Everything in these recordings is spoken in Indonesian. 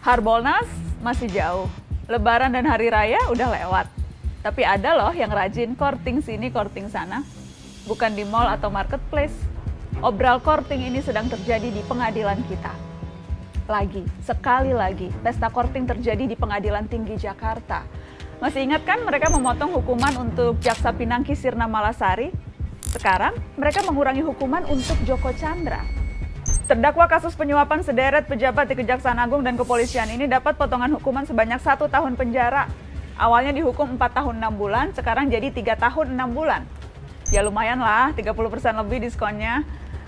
Harbolnas masih jauh, Lebaran dan Hari Raya udah lewat. Tapi ada loh yang rajin courting sini, courting sana. Bukan di mall atau marketplace. Obral courting ini sedang terjadi di pengadilan kita. Sekali lagi, pesta courting terjadi di Pengadilan Tinggi Jakarta. Masih ingat kan mereka memotong hukuman untuk Jaksa Pinangki Sirna Malasari? Sekarang mereka mengurangi hukuman untuk Joko Chandra. Terdakwa kasus penyuapan sederet pejabat di Kejaksaan Agung dan Kepolisian ini dapat potongan hukuman sebanyak 1 tahun penjara. Awalnya dihukum 4 tahun 6 bulan, sekarang jadi 3 tahun 6 bulan. Ya lumayan lah, 30% lebih diskonnya.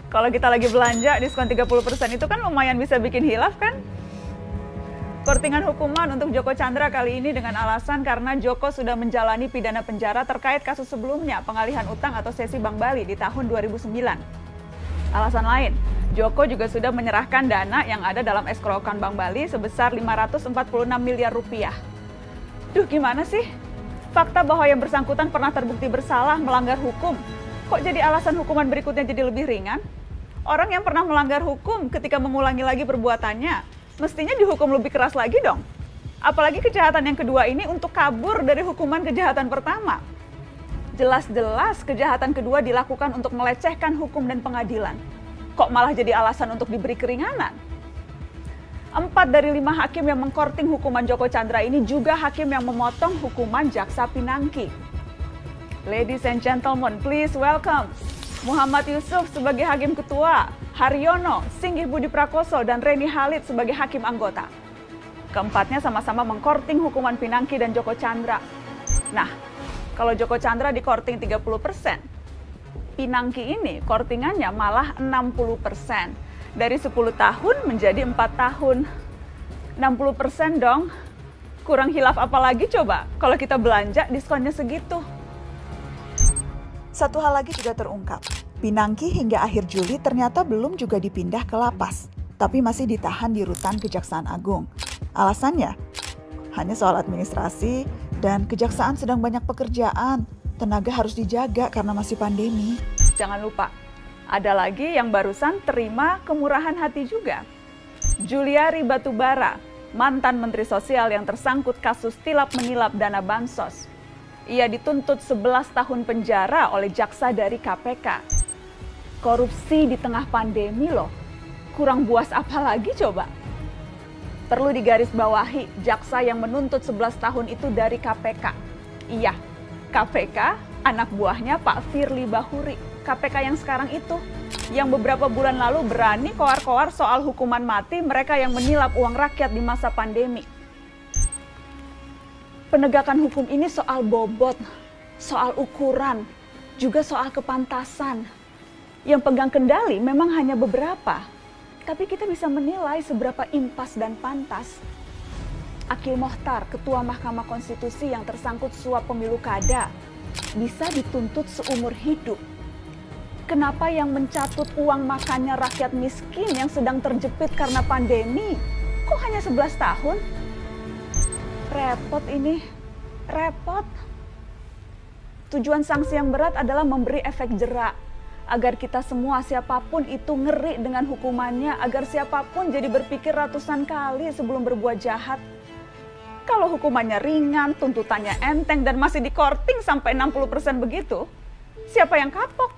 Kalau kita lagi belanja, diskon 30% itu kan lumayan bisa bikin hilaf kan? Courtingan hukuman untuk Joko Chandra kali ini dengan alasan karena Joko sudah menjalani pidana penjara terkait kasus sebelumnya, pengalihan utang atau sesi Bank Bali di tahun 2009. Alasan lain, Joko juga sudah menyerahkan dana yang ada dalam escrow account Bank Bali sebesar 546 miliar rupiah. Duh, gimana sih? Fakta bahwa yang bersangkutan pernah terbukti bersalah melanggar hukum, kok jadi alasan hukuman berikutnya jadi lebih ringan? Orang yang pernah melanggar hukum ketika mengulangi lagi perbuatannya, mestinya dihukum lebih keras lagi dong. Apalagi kejahatan yang kedua ini untuk kabur dari hukuman kejahatan pertama. Jelas-jelas kejahatan kedua dilakukan untuk melecehkan hukum dan pengadilan. Kok malah jadi alasan untuk diberi keringanan? 4 dari 5 hakim yang mengkorting hukuman Joko Chandra ini juga hakim yang memotong hukuman Jaksa Pinangki. Ladies and gentlemen, please welcome Muhammad Yusuf sebagai Hakim Ketua, Haryono, Singgih Budi Prakoso, dan Reni Halid sebagai Hakim Anggota. Keempatnya sama-sama mengkorting hukuman Pinangki dan Joko Chandra. Nah, kalau Joko Chandra dikorting 30%, Pinangki ini kortingannya malah 60%. Dari 10 tahun menjadi 4 tahun. 60% dong. Kurang hilaf apa lagi coba kalau kita belanja diskonnya segitu. Satu hal lagi juga terungkap. Pinangki hingga akhir Juli ternyata belum juga dipindah ke lapas, tapi masih ditahan di rutan Kejaksaan Agung. Alasannya? Hanya soal administrasi dan kejaksaan sedang banyak pekerjaan. Tenaga harus dijaga karena masih pandemi. Jangan lupa, ada lagi yang barusan terima kemurahan hati juga. Juliari Batubara, mantan Menteri Sosial yang tersangkut kasus tilap menilap dana bansos. Ia dituntut 11 tahun penjara oleh jaksa dari KPK. Korupsi di tengah pandemi loh. Kurang buas apa lagi coba? Perlu digarisbawahi, jaksa yang menuntut 11 tahun itu dari KPK. Iya, KPK anak buahnya Pak Firly Bahuri. KPK yang sekarang itu, yang beberapa bulan lalu berani koar-koar soal hukuman mati mereka yang menilap uang rakyat di masa pandemi. Penegakan hukum ini soal bobot, soal ukuran, juga soal kepantasan. Yang pegang kendali memang hanya beberapa, tapi kita bisa menilai seberapa impas dan pantas. Akil Mohtar, Ketua Mahkamah Konstitusi yang tersangkut suap pemilu kada, bisa dituntut seumur hidup. Kenapa yang mencatut uang makannya rakyat miskin yang sedang terjepit karena pandemi, kok hanya 11 tahun? Repot ini, repot. Tujuan sanksi yang berat adalah memberi efek jera, agar kita semua siapapun itu ngeri dengan hukumannya, agar siapapun jadi berpikir ratusan kali sebelum berbuat jahat. Kalau hukumannya ringan, tuntutannya enteng, dan masih dikorting sampai 60% begitu, siapa yang kapok?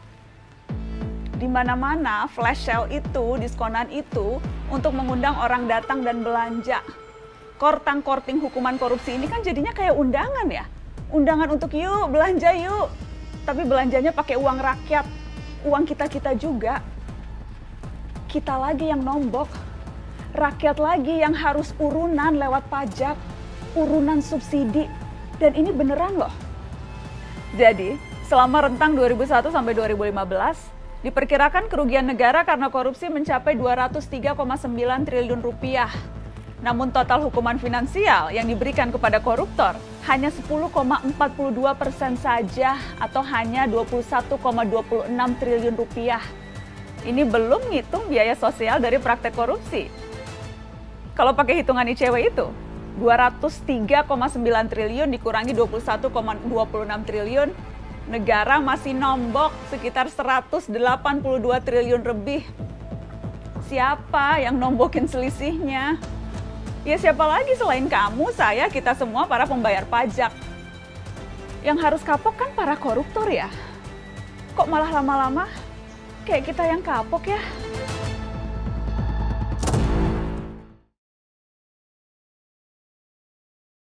Di mana-mana flash sale itu, diskonan itu, untuk mengundang orang datang dan belanja. Korting hukuman korupsi ini kan jadinya kayak undangan ya. Undangan untuk yuk, belanja yuk. Tapi belanjanya pakai uang rakyat, uang kita-kita juga. Kita lagi yang nombok. Rakyat lagi yang harus urunan lewat pajak, urunan subsidi. Dan ini beneran loh. Jadi, selama rentang 2001 sampai 2015, diperkirakan kerugian negara karena korupsi mencapai 203,9 triliun rupiah. Namun total hukuman finansial yang diberikan kepada koruptor hanya 10,42% saja atau hanya 21,26 triliun rupiah. Ini belum ngitung biaya sosial dari praktek korupsi. Kalau pakai hitungan ICW itu, 203,9 triliun dikurangi 21,26 triliun, negara masih nombok sekitar 182 triliun lebih. Siapa yang nombokin selisihnya? Ya siapa lagi selain kamu, saya, kita semua para pembayar pajak. Yang harus kapok kan para koruptor ya. Kok malah lama-lama kayak kita yang kapok ya?